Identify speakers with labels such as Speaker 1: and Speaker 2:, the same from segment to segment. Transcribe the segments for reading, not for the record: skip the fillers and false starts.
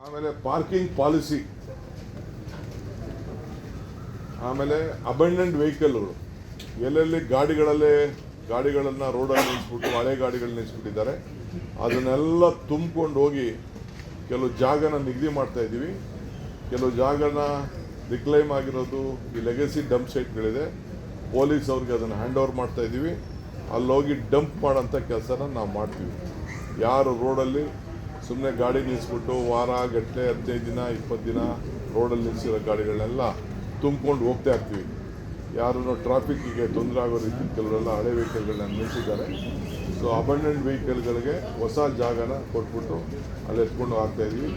Speaker 1: ಆಮೇಲೆ parking policy, ಆಮೇಲೆ abundant ವೆಹಿಕಲ್ಗಳು, ಎಲ್ಲೆಲ್ಲಿ ಗಾಡಿಗಳನ್ನು ರೋಡಲ್ಲಿ ನಿಲ್ಲಿಸ್ಬಿಟ್ಟು ಹಳೆ ಗಾಡಿಗಳನ್ನ ನಿಲ್ಲಿಸ್ಬಿಟ್ಟಿದ್ದಾರೆ ಅದನ್ನೆಲ್ಲ ತುಂಬಿಕೊಂಡು ಹೋಗಿ ಕೆಲವು ಜಾಗನ ನಿಗದಿ ಮಾಡ್ತಾ ಇದ್ದೀವಿ. ಕೆಲವು ಜಾಗನ ರಿಕ್ಲೈಮ್ ಆಗಿರೋದು ಈ ಲೆಗಸಿ ಡಂಪ್ ಸೈಟ್ಗಳಿದೆ, ಪೊಲೀಸ್ ಅವ್ರಿಗೆ ಅದನ್ನು ಹ್ಯಾಂಡ್ ಓವರ್ ಮಾಡ್ತಾ ಇದ್ದೀವಿ. ಅಲ್ಲೋಗಿ ಡಂಪ್ ಮಾಡೋಂಥ ಕೆಲಸನ ನಾವು ಮಾಡ್ತೀವಿ. ಯಾರು ರೋಡಲ್ಲಿ ಸುಮ್ಮನೆ ಗಾಡಿ ನಿಲ್ಲಿಸ್ಬಿಟ್ಟು ವಾರ ಗಟ್ಟಲೆ 15 ದಿನ 20 ದಿನ ರೋಡಲ್ಲಿ ನಿಲ್ಲಿಸಿರೋ ಗಾಡಿಗಳನ್ನೆಲ್ಲ ತುಂಬಿಕೊಂಡು ಹೋಗ್ತಾ ಇರ್ತೀವಿ. ಯಾರನ್ನು ಟ್ರಾಫಿಕ್ಕಿಗೆ ತೊಂದರೆ ಆಗೋ ರೀತಿ ಕೆಲವರೆಲ್ಲ ಹಳೆ ವೆಹಿಕಲ್ಗಳನ್ನ ನಿಲ್ಲಿಸಿದ್ದಾರೆ. ಸೊ ಅಬಂಡೆಂಟ್ ವೆಹಿಕಲ್ಗಳಿಗೆ ಹೊಸ ಜಾಗನ ಕೊಟ್ಬಿಟ್ಟು ಅಲ್ಲಿ ಎತ್ಕೊಂಡು ಹಾಕ್ತಾಯಿದ್ವಿ.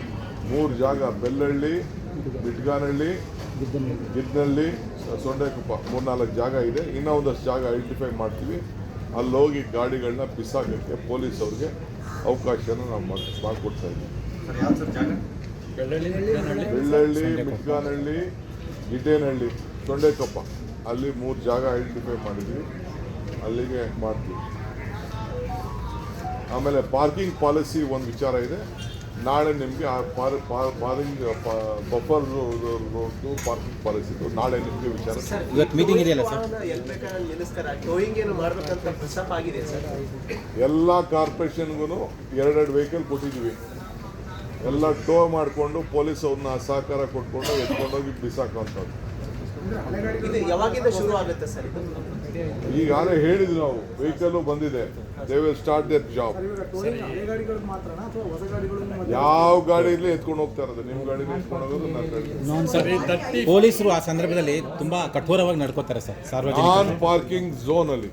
Speaker 1: 3 ಜಾಗ, ಬೆಲ್ಲಹಳ್ಳಿ, ಬಿಟ್ಗಾನಹಳ್ಳಿ, ಗಿಡ್ನಹಳ್ಳಿ, ಸೊಂಡೆಕೊಪ್ಪ, 3-4 ಜಾಗ ಇದೆ. ಇನ್ನೂ ಒಂದಷ್ಟು ಜಾಗ ಐಡೆಂಟಿಫೈ ಮಾಡ್ತೀವಿ. ಅಲ್ಲೋಗಿ ಗಾಡಿಗಳನ್ನ ಬಿಸಾಕೋಕ್ಕೆ ಪೊಲೀಸ್ ಅವ್ರಿಗೆ ಅವಕಾಶನ ನಾವು ಮಾಡಿಕೊಡ್ತಾ ಇದ್ದೀವಿ. ಬೆಳ್ಳಹಳ್ಳಿ, ಮಿಟ್ಗಾನಹಳ್ಳಿ, ಗಿಡ್ಡೇನಹಳ್ಳಿ, ಸೊಂಡೆಕೊಪ್ಪ, ಅಲ್ಲಿ 3 ಜಾಗ ಐಡೆಂಟಿಫೈ ಮಾಡಿದ್ವಿ, ಅಲ್ಲಿಗೆ ಮಾಡ್ತೀವಿ. ಆಮೇಲೆ ಪಾರ್ಕಿಂಗ್ ಪಾಲಿಸಿ ಒಂದು ವಿಚಾರ ಇದೆ. ನಾಳೆ ನಿಮಗೆ ಆ ಪಾರ್ಕಿಂಗ್ ಬಫರ್ ರೋಡ್ದು ಪಾರ್ಕಿಂಗ್ ಪಾಲಿಸಿದು ನಾಳೆ ನಿಮಗೆ ವಿಚಾರ.
Speaker 2: ಇವತ್ತು ಮೀಟಿಂಗ್ ಇದೆಯಲ್ಲ ಸರ್,
Speaker 1: ಎಲ್ಲ ಕಾರ್ಪೊರೇಷನ್ಗೂ 2 ವೆಹಿಕಲ್ ಕೊಟ್ಟಿದ್ದೀವಿ. ಎಲ್ಲ ಟೋ ಮಾಡಿಕೊಂಡು ಪೊಲೀಸ್ ಅವ್ರನ್ನ ಸಹಕಾರ ಕೊಟ್ಕೊಂಡು ಎತ್ಕೊಂಡೋಗಿ ಬಿಸಾಕುವಂಥದ್ದು.
Speaker 3: ಯಾವಾಗಿಂದ ಶುರು ಆಗುತ್ತೆ ಸರ್?
Speaker 1: ಈಗಾಗಲೇ ಹೇಳಿದ್ವಿ ನಾವು, ವೆಹಿಕಲ್ ಬಂದಿದೆ, they will start there job. ಯಾವ ಗಾಡಿಯಲ್ಲಿ ಎತ್ಕೊಂಡು ಹೋಗ್ತಾ ಇರೋದು, ನಿಮ್ಮ ಗಾಡಿಲಿ ಎತ್ಕೊಂಡು ಹೋಗೋದು, ನನ್ನ ಗಾಡಿ.
Speaker 2: ಪೊಲೀಸರು ಆ ಸಂದರ್ಭದಲ್ಲಿ ತುಂಬಾ ಕಠೋರವಾಗಿ ನಡ್ಕೋತಾರೆ ಸರ್.
Speaker 1: ನಾನ್ ಪಾರ್ಕಿಂಗ್ ಝೋನ್ ಅಲ್ಲಿ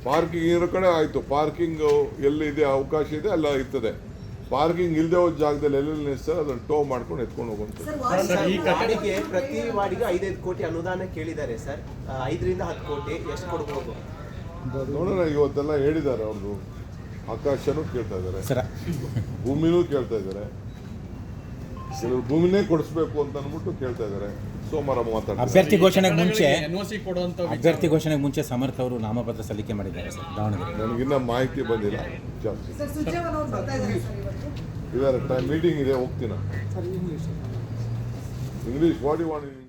Speaker 1: ಪಾರ್ಕಿಂಗ್ ಇರೋ ಕಡೆ ಆಯ್ತು, ಪಾರ್ಕಿಂಗ್ ಎಲ್ಲಿದೆ ಅವಕಾಶ ಇದೆ ಅಲ್ಲ ಇರ್ತದೆ. ಪಾರ್ಕಿಂಗ್ ಇಲ್ಲದೆ ಹೋದ ಜಾಗದಲ್ಲಿ ಎಲ್ಲೆಲ್ಲಿ ನಿಲ್ಲಿಸ್ತಾರೆ ಅದನ್ನು ಟೋ ಮಾಡ್ಕೊಂಡು ಎತ್ಕೊಂಡು ಹೋಗುವಂಥದ್ದು.
Speaker 3: ಈ ಗಾಡಿಗೆ ಪ್ರತಿ ವಾರ್ಡಿಗೆ 5 ಕೋಟಿ ಅನುದಾನ ಕೇಳಿದ್ದಾರೆ ಸರ್. 5 ರಿಂದ 10 ಕೋಟಿ ಎಷ್ಟು ಕೊಡ್ಬೋದು
Speaker 1: ನೋಡೋಣ. ಇವತ್ತೆಲ್ಲ ಹೇಳಿದ್ದಾರೆ, ಅವ್ರದ್ದು ಆಕಾಶನೂ ಕೇಳ್ತಾ ಇದ್ದಾರೆ, ಭೂಮಿನೂ ಕೇಳ್ತಾ ಇದ್ದಾರೆ, ಕೆಲವರು ಭೂಮಿನೇ ಕೊಡಿಸ್ಬೇಕು ಅಂತ ಅಂದ್ಬಿಟ್ಟು ಕೇಳ್ತಾ ಇದ್ದಾರೆ. ಸೋಮವಾರ ಮಾತಾಡ್ತಾರೆ.
Speaker 2: ಅಭ್ಯರ್ಥಿ ಘೋಷಣೆಗೆ ಮುಂಚೆ ಸಮರ್ಥ ಅವರು ನಾಮಪತ್ರ ಸಲ್ಲಿಕೆ ಮಾಡಿದ್ದಾರೆ ಸರ್ ದಾವಣಗೆರೆ.
Speaker 1: ನನಗಿನ್ನ ಮಾಹಿತಿ ಬಂದಿಲ್ಲ ಜಾಸ್ತಿ. ಇದಾರೆ, ಮೀಟಿಂಗ್ ಇದೆ, ಹೋಗ್ತೀನ. English what you want.